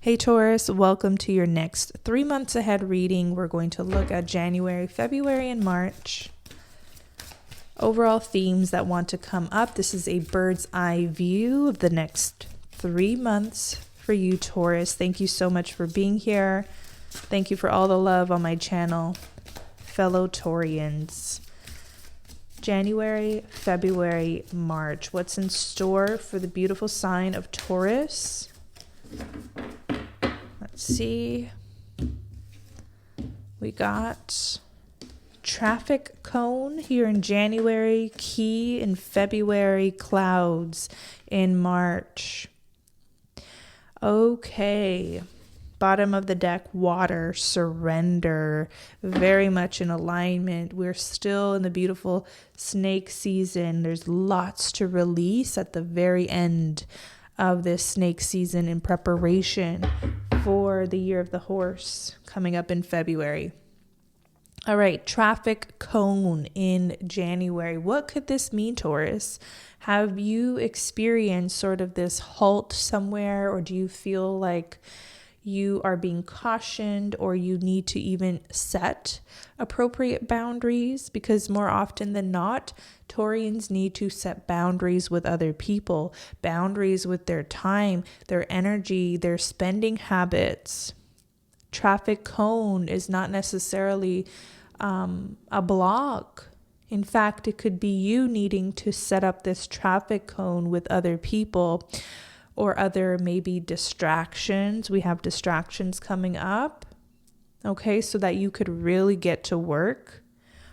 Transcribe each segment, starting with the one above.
Hey Taurus, welcome to your next 3 months ahead reading. We're going to look at January, February, and March. Overall themes that want to come up. This is a bird's eye view of the next 3 months for you, Taurus. Thank you so much for being here. Thank you for all the love on my channel, fellow Taurians. January, February, March. What's in store for the beautiful sign of Taurus? Let's see. We got traffic cone here in January, key in February, clouds in March. Okay. Bottom of the deck, water, surrender, very much in alignment. We're still in the beautiful snake season. There's lots to release at the very end of this snake season in preparation for the year of the horse coming up in February. All right, traffic cone in January. What could this mean, Taurus? Have you experienced sort of this halt somewhere, or do you feel like you are being cautioned, or you need to even set appropriate boundaries? Because more often than not, Taurians need to set boundaries with other people, boundaries with their time, their energy, their spending habits. Traffic cone is not necessarily a block. In fact, it could be you needing to set up this traffic cone with other people or other maybe distractions. We have distractions coming up, okay, so that you could really get to work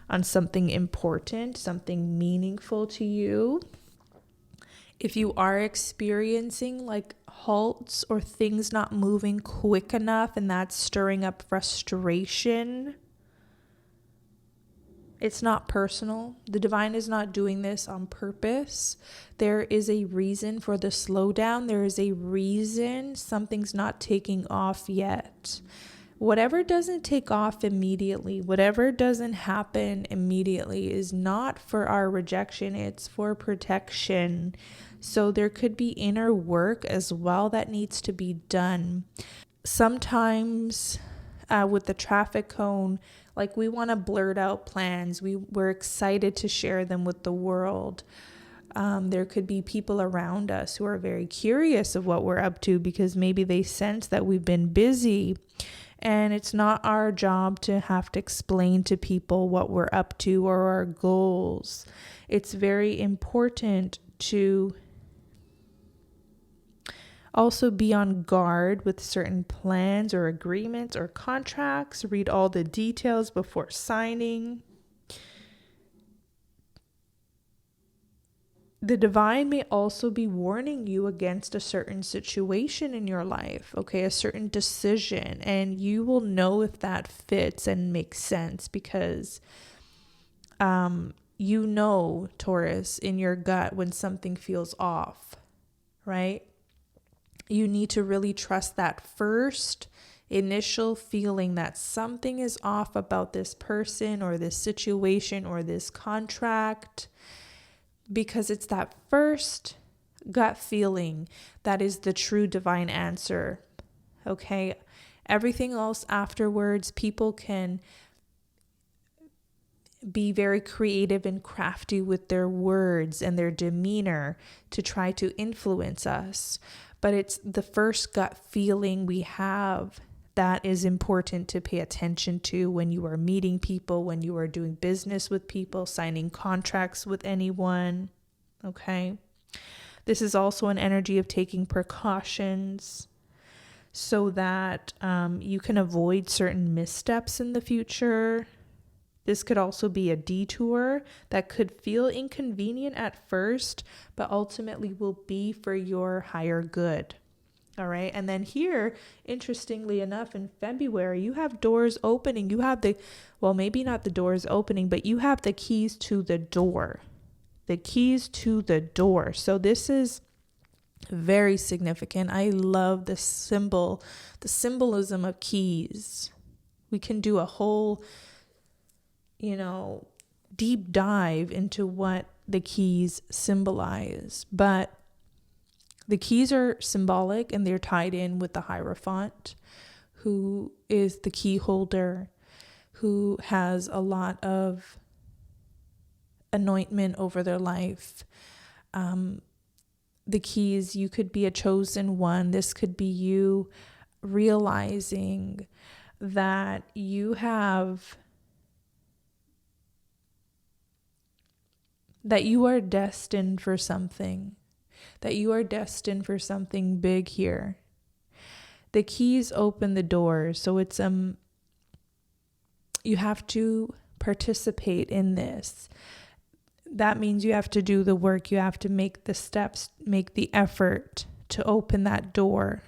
on something important, something meaningful to you. If you are experiencing like halts or things not moving quick enough and that's stirring up frustration, it's not personal. The divine is not doing this on purpose. There is a reason for the slowdown. There is a reason something's not taking off yet. Whatever doesn't take off immediately, whatever doesn't happen immediately is not for our rejection. It's for protection. So there could be inner work as well that needs to be done. Sometimes with the traffic cone, like we want to blurt out plans. We're excited to share them with the world. There could be people around us who are very curious of what we're up to because maybe they sense that we've been busy. And it's not our job to have to explain to people what we're up to or our goals. It's very important to also be on guard with certain plans or agreements or contracts. Read all the details before signing. The divine may also be warning you against a certain situation in your life, okay, a certain decision, and you will know if that fits and makes sense because you know, Taurus, in your gut when something feels off, right? You need to really trust that first initial feeling that something is off about this person or this situation or this contract, because it's that first gut feeling that is the true divine answer. Okay? Everything else afterwards, people can be very creative and crafty with their words and their demeanor to try to influence us. But it's the first gut feeling we have that is important to pay attention to when you are meeting people, when you are doing business with people, signing contracts with anyone, okay? This is also an energy of taking precautions so that you can avoid certain missteps in the future. This could also be a detour that could feel inconvenient at first, but ultimately will be for your higher good. All right. And then here, interestingly enough, in February, you have doors opening. You have maybe not the doors opening, but you have the keys to the door. The keys to the door. So this is very significant. I love the symbolism of keys. We can do a whole deep dive into what the keys symbolize. But The keys are symbolic and they're tied in with the Hierophant, who is the key holder, who has a lot of anointment over their life. The keys, you could be a chosen one. This could be you realizing that you are destined for something, that you are destined for something big here. The keys open the doors, so it's you have to participate in this. That means you have to do the work, you have to make the steps, make the effort to open that door.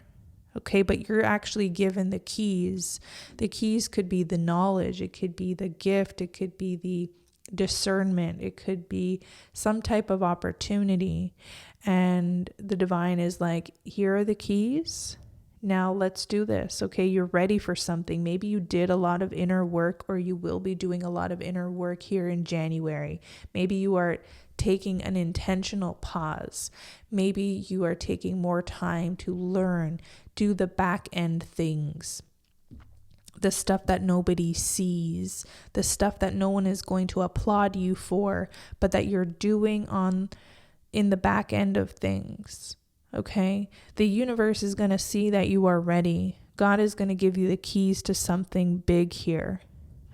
Okay, but you're actually given the keys. The keys could be the knowledge, it could be the gift, it could be the discernment, it could be some type of opportunity. And the divine is like, here are the keys. Now let's do this. Okay, you're ready for something. Maybe you did a lot of inner work, or you will be doing a lot of inner work here in January. Maybe you are taking an intentional pause. Maybe you are taking more time to learn, do the back end things, the stuff that nobody sees, the stuff that no one is going to applaud you for, but that you're doing in the back end of things. Okay? The universe is going to see that you are ready. God is going to give you the keys to something big here.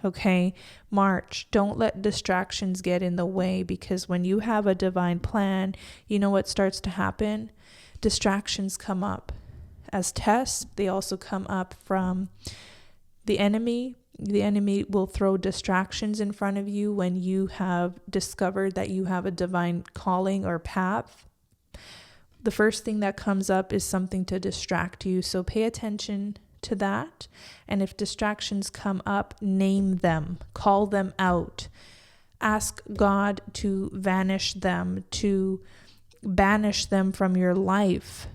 Okay? March, don't let distractions get in the way, because when you have a divine plan, you know what starts to happen? Distractions come up as tests. They also come up from the enemy. The enemy will throw distractions in front of you when you have discovered that you have a divine calling or path. The first thing that comes up is something to distract you. So pay attention to that. And if distractions come up, name them, call them out. Ask God to vanish them, to banish them from your life,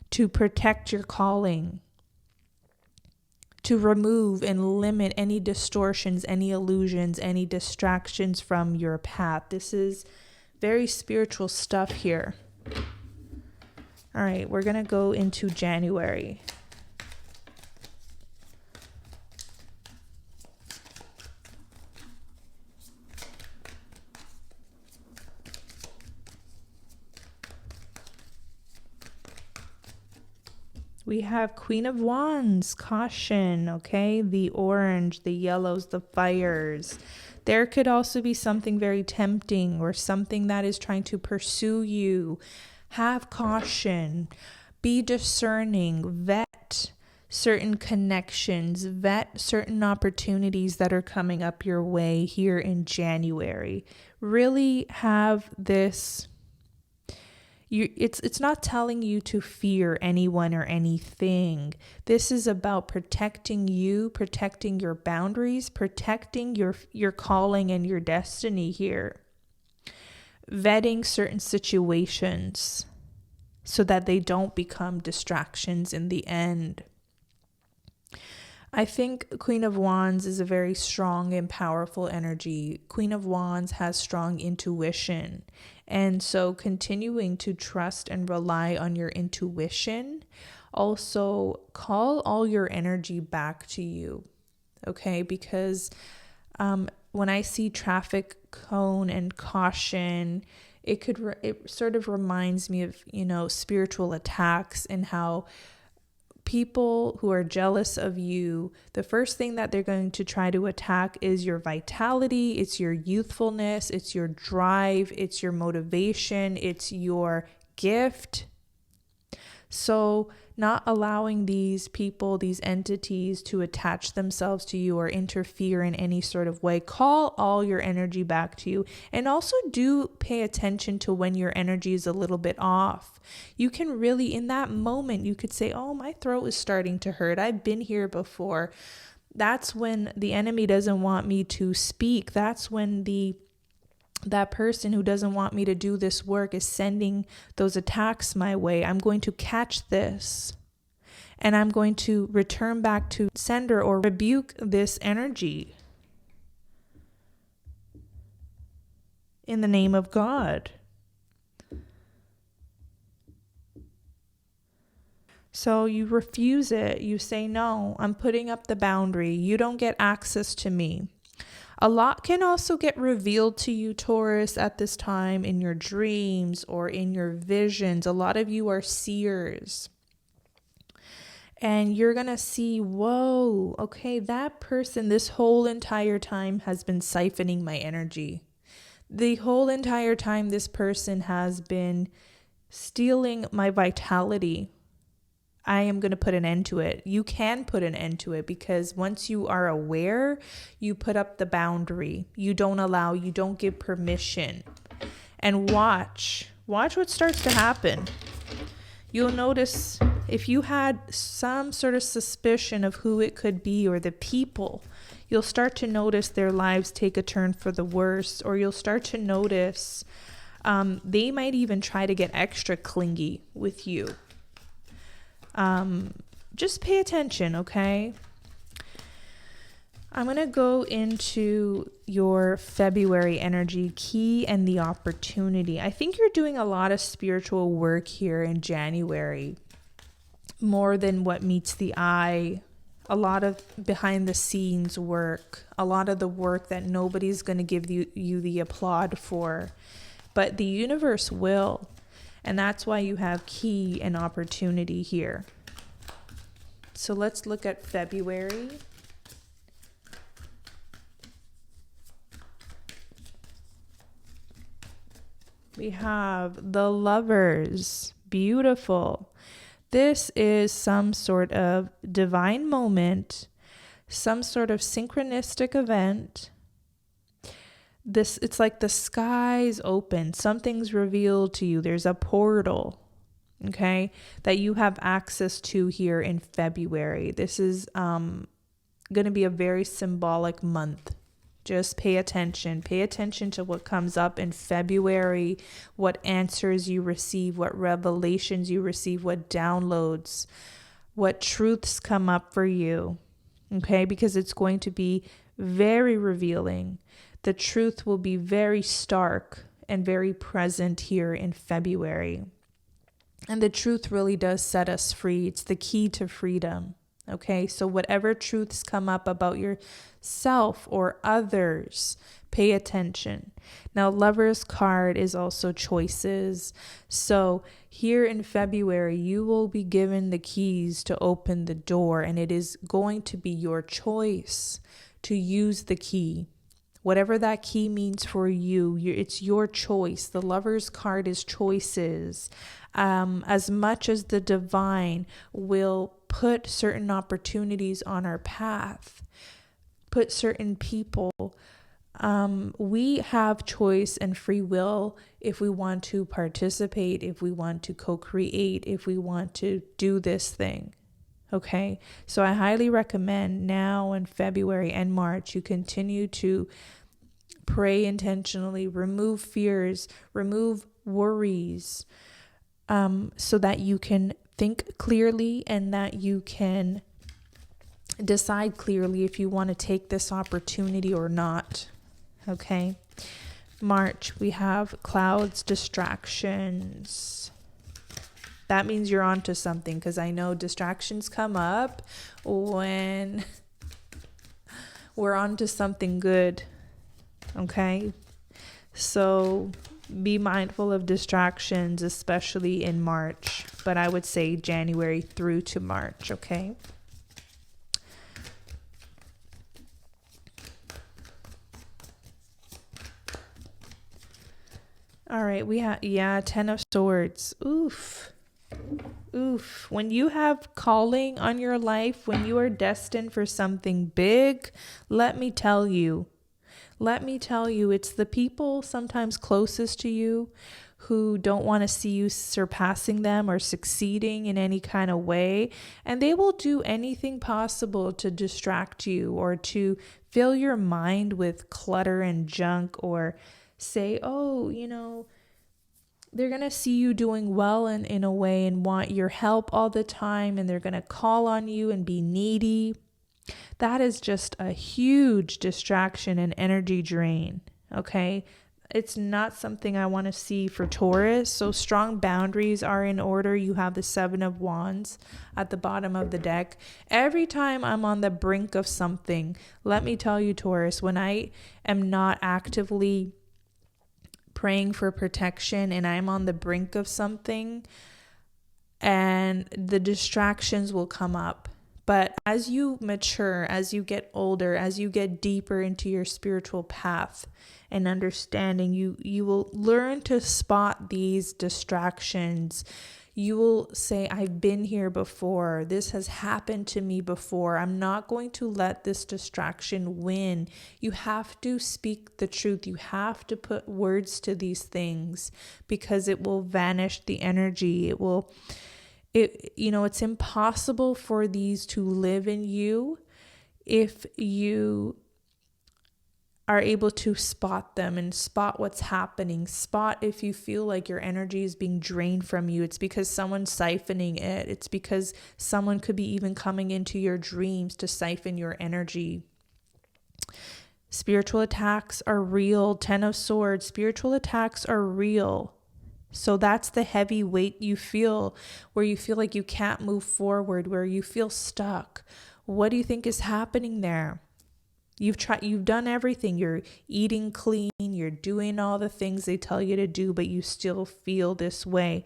to protect your calling, to remove and limit any distortions, any illusions, any distractions from your path. This is very spiritual stuff here. All right, we're going to go into January. We have Queen of Wands, caution, okay? The orange, the yellows, the fires. There could also be something very tempting or something that is trying to pursue you. Have caution. Be discerning. Vet certain connections. Vet certain opportunities that are coming up your way here in January. Really have this. It's not telling you to fear anyone or anything. This is about protecting you, protecting your boundaries, protecting your calling and your destiny here. Vetting certain situations so that they don't become distractions in the end. I think Queen of Wands is a very strong and powerful energy. Queen of Wands has strong intuition. And so continuing to trust and rely on your intuition, also call all your energy back to you. Okay? Because when I see traffic cone and caution, it sort of reminds me of, spiritual attacks and how people who are jealous of you, the first thing that they're going to try to attack is your vitality, it's your youthfulness, it's your drive, it's your motivation, it's your gift. So not allowing these people, these entities to attach themselves to you or interfere in any sort of way. Call all your energy back to you. And also do pay attention to when your energy is a little bit off. You can really, in that moment, you could say, oh, my throat is starting to hurt. I've been here before. That's when the enemy doesn't want me to speak. That's when that person who doesn't want me to do this work is sending those attacks my way. I'm going to catch this and I'm going to return back to sender or rebuke this energy in the name of God. So you refuse it. You say, no, I'm putting up the boundary. You don't get access to me. A lot can also get revealed to you, Taurus, at this time in your dreams or in your visions. A lot of you are seers. And you're going to see, whoa, okay, that person this whole entire time has been siphoning my energy. The whole entire time this person has been stealing my vitality. I am going to put an end to it. You can put an end to it because once you are aware, you put up the boundary. You don't allow, you don't give permission. And watch what starts to happen. You'll notice if you had some sort of suspicion of who it could be or the people, you'll start to notice their lives take a turn for the worse, or you'll start to notice they might even try to get extra clingy with you. Just pay attention, okay? I'm going to go into your February energy key and the opportunity. I think you're doing a lot of spiritual work here in January, more than what meets the eye. A lot of behind the scenes work, a lot of the work that nobody's going to give you the applaud for, but the universe will. And that's why you have key and opportunity here. So let's look at February. We have the Lovers. Beautiful. This is some sort of divine moment, some sort of synchronistic event. It's like the skies open, something's revealed to you. There's a portal, okay, that you have access to here in February. This is going to be a very symbolic month. Just pay attention. Pay attention to what comes up in February, what answers you receive, what revelations you receive, what downloads, what truths come up for you, okay, because it's going to be very revealing. The truth will be very stark and very present here in February. And the truth really does set us free. It's the key to freedom. Okay, so whatever truths come up about yourself or others, pay attention. Now, Lover's card is also choices. So here in February, you will be given the keys to open the door, and it is going to be your choice to use the key. Whatever that key means for you, it's your choice. The Lover's card is choices. As much as the divine will put certain opportunities on our path, put certain people, we have choice and free will if we want to participate, if we want to co-create, if we want to do this thing. Okay, so I highly recommend now in February and March, you continue to pray intentionally, remove fears, remove worries, so that you can think clearly and that you can decide clearly if you want to take this opportunity or not. Okay, March, we have clouds, distractions. That means you're onto something, because I know distractions come up when we're onto something good. Okay, so be mindful of distractions, especially in March, but I would say January through to March. Okay. All right, we have, 10 of Swords. Oof. When you have calling on your life, when you are destined for something big, let me tell you, it's the people sometimes closest to you who don't want to see you surpassing them or succeeding in any kind of way. And they will do anything possible to distract you or to fill your mind with clutter and junk, or say, oh, they're going to see you doing well in a way and want your help all the time. And they're going to call on you and be needy. That is just a huge distraction and energy drain. Okay. it's not something I want to see for Taurus. So strong boundaries are in order. You have the 7 of Wands at the bottom of the deck. Every time I'm on the brink of something, let me tell you, Taurus, when I am not actively praying for protection and I'm on the brink of something, and the distractions will come up. But as you mature, as you get older, as you get deeper into your spiritual path and understanding, you will learn to spot these distractions. You will say, I've been here before. This has happened to me before. I'm not going to let this distraction win. You have to speak the truth. You have to put words to these things because it will vanish the energy. It's impossible for these to live in you if you are able to spot them and spot what's happening. Spot if you feel like your energy is being drained from you. It's because someone's siphoning it. It's because someone could be even coming into your dreams to siphon your energy. Spiritual attacks are real. 10 of Swords. Spiritual attacks are real. So that's the heavy weight you feel, where you feel like you can't move forward, where you feel stuck. What do you think is happening there? You've done everything. You're eating clean, you're doing all the things they tell you to do, but you still feel this way.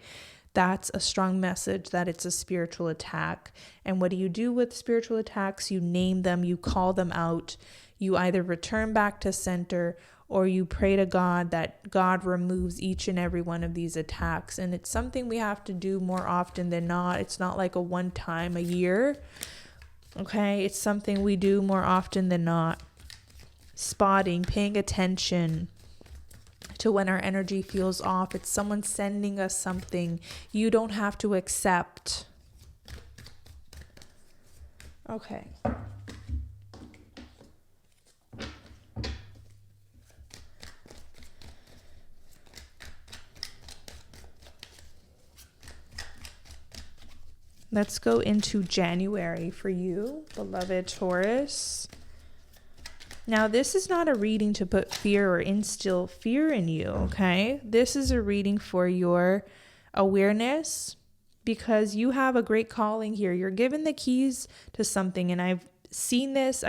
That's a strong message that it's a spiritual attack. And what do you do with spiritual attacks? You name them, you call them out. You either return back to center or you pray to God that God removes each and every one of these attacks. And it's something we have to do more often than not. It's not like a one time a year. Okay, it's something we do more often than not. Spotting, paying attention to when our energy feels off. It's someone sending us something you don't have to accept. Okay. Let's go into January for you, beloved Taurus. Now, this is not a reading to put fear or instill fear in you, okay? This is a reading for your awareness because you have a great calling here. You're given the keys to something, and I've seen this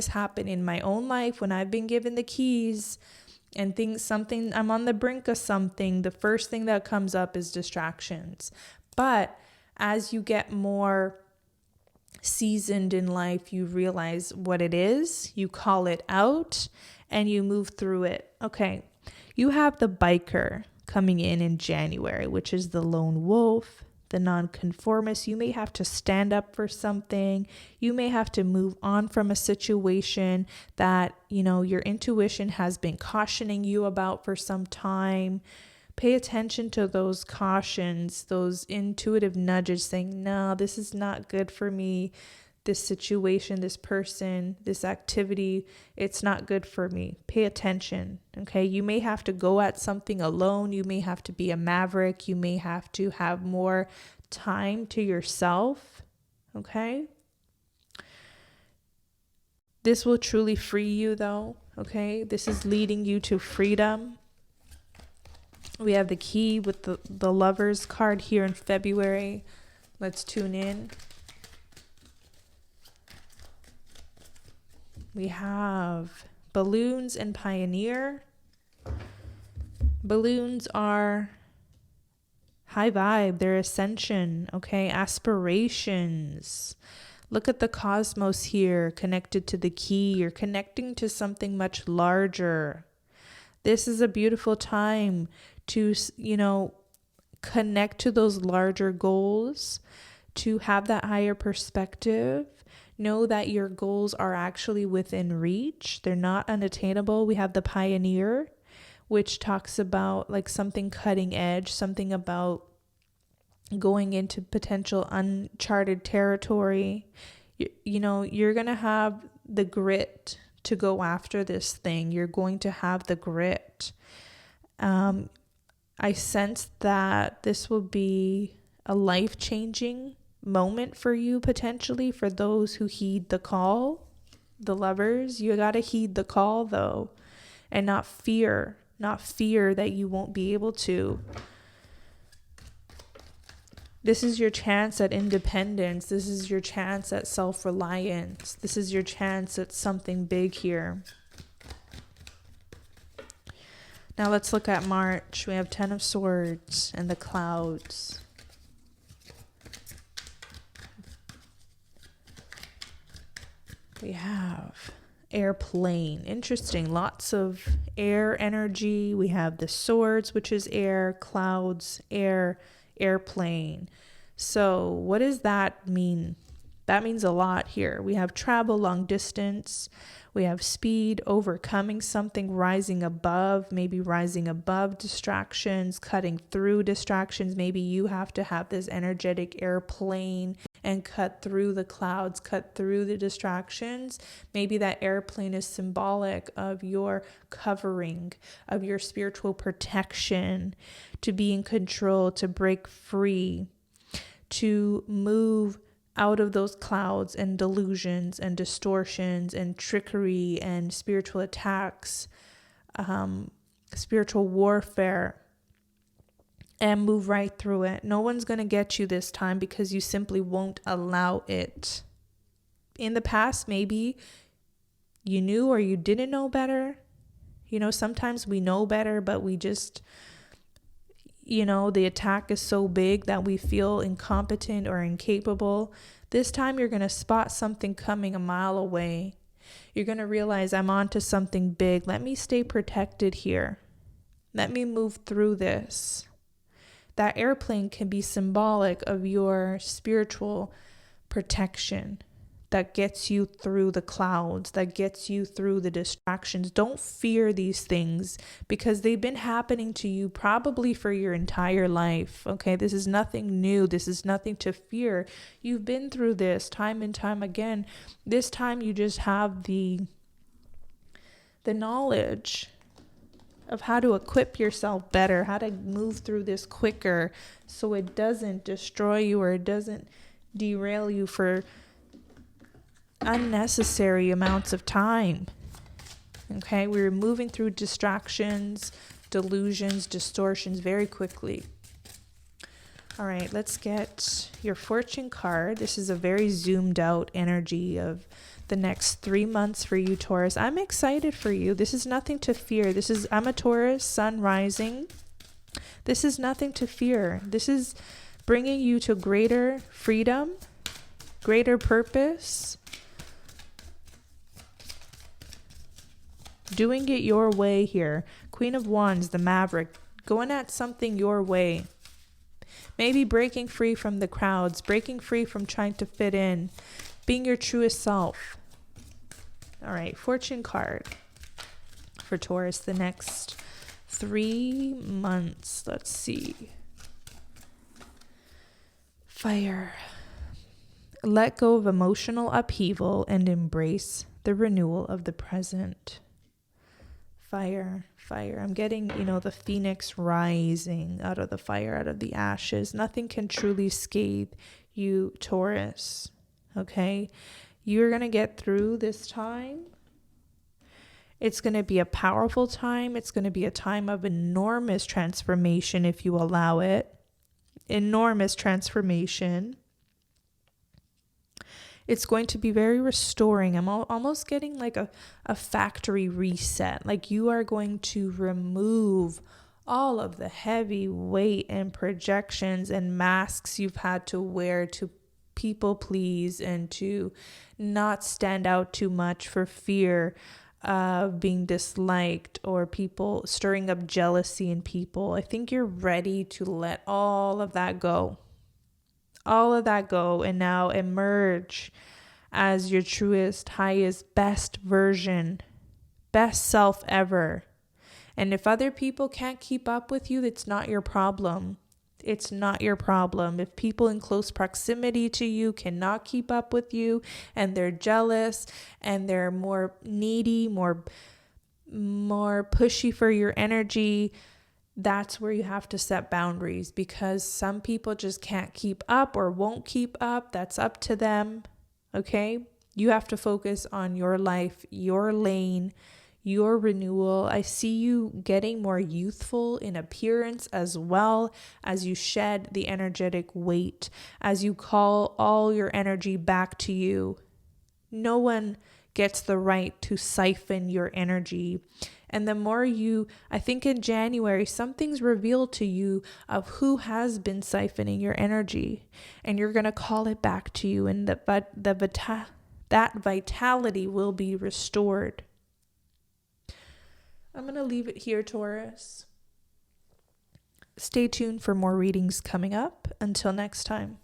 happen in my own life when I've been given the keys and I'm on the brink of something. The first thing that comes up is distractions. But as you get more seasoned in life, you realize what it is, you call it out, and you move through it. Okay, you have the biker coming in January, which is the lone wolf, the nonconformist. You may have to stand up for something. You may have to move on from a situation that, your intuition has been cautioning you about for some time. Pay attention to those cautions, those intuitive nudges saying, no, this is not good for me. This situation, this person, this activity, it's not good for me. Pay attention, okay? You may have to go at something alone. You may have to be a maverick. You may have to have more time to yourself, okay? This will truly free you though, okay? This is leading you to freedom. We have the key with the Lovers card here in February. Let's tune in. We have Balloons and Pioneer. Balloons are high vibe, they're ascension, okay? Aspirations. Look at the cosmos here connected to the key. You're connecting to something much larger. This is a beautiful time to, connect to those larger goals, to have that higher perspective. Know that your goals are actually within reach. They're not unattainable. We have the Pioneer, which talks about like something cutting edge, something about going into potential uncharted territory. You're going to have the grit to go after this thing. You're going to have the grit. I sense that this will be a life-changing moment for you, potentially, for those who heed the call. The Lovers, you got to heed the call, though, and not fear. not fear that you won't be able to. This is your chance at independence. This is your chance at self-reliance. This is your chance at something big here. Now let's look at March. We have 10 of Swords and the clouds. We have airplane. Interesting. Lots of air energy. We have the swords, which is air, clouds, air, airplane. So what does that mean? That means a lot here. We have travel, long distance. We have speed, overcoming something, rising above, maybe rising above distractions, cutting through distractions. Maybe you have to have this energetic airplane and cut through the clouds, cut through the distractions. Maybe that airplane is symbolic of your covering, of your spiritual protection, to be in control, to break free, to move out of those clouds and delusions and distortions and trickery and spiritual attacks, spiritual warfare, and move right through it. No one's going to get you this time because you simply won't allow it. In the past, maybe you knew or you didn't know better. You know, sometimes we know better, but we just, you know, the attack is so big that we feel incompetent or incapable. This time you're going to spot something coming a mile away. You're going to realize I'm onto something big. Let me stay protected here. Let me move through this. That airplane can be symbolic of your spiritual protection that gets you through the clouds, that gets you through the distractions. Don't fear these things because they've been happening to you probably for your entire life. Okay, this is nothing new. This is nothing to fear. You've been through this time and time again. This time you just have the knowledge of how to equip yourself better, how to move through this quicker so it doesn't destroy you or it doesn't derail you for unnecessary amounts of time. Okay, we're moving through distractions, delusions, distortions very quickly. All right, let's get your fortune card. This is a very zoomed out energy of the next 3 months for you, Taurus. I'm excited for you. This is nothing to fear. I'm a Taurus, sun rising. This is nothing to fear. This is bringing you to greater freedom, greater purpose, doing it your way here. Queen of Wands, the Maverick, going at something your way. Maybe breaking free from the crowds, breaking free from trying to fit in, being your truest self. All right, fortune card for Taurus the next 3 months. Let's see. Fire. Let go of emotional upheaval and embrace the renewal of the present. Fire, fire. I'm getting, the phoenix rising out of the fire, out of the ashes. Nothing can truly scathe you, Taurus. Okay? You're going to get through this time. It's going to be a powerful time. It's going to be a time of enormous transformation if you allow it. Enormous transformation. It's going to be very restoring. I'm almost getting like a factory reset. Like you are going to remove all of the heavy weight and projections and masks you've had to wear to people please and to not stand out too much for fear of being disliked or people stirring up jealousy in people. I think you're ready to let all of that go. All of that go and now emerge as your truest, highest, best version, best self ever. And if other people can't keep up with you, it's not your problem. It's not your problem. If people in close proximity to you cannot keep up with you and they're jealous and they're more needy, more pushy for your energy, that's where you have to set boundaries because some people just can't keep up or won't keep up. That's up to them. Okay? You have to focus on your life, your lane, your renewal. I see you getting more youthful in appearance as well as you shed the energetic weight, as you call all your energy back to you. No one gets the right to siphon your energy. And the more I think in January, something's revealed to you of who has been siphoning your energy. And you're going to call it back to you. And that vitality will be restored. I'm going to leave it here, Taurus. Stay tuned for more readings coming up. Until next time.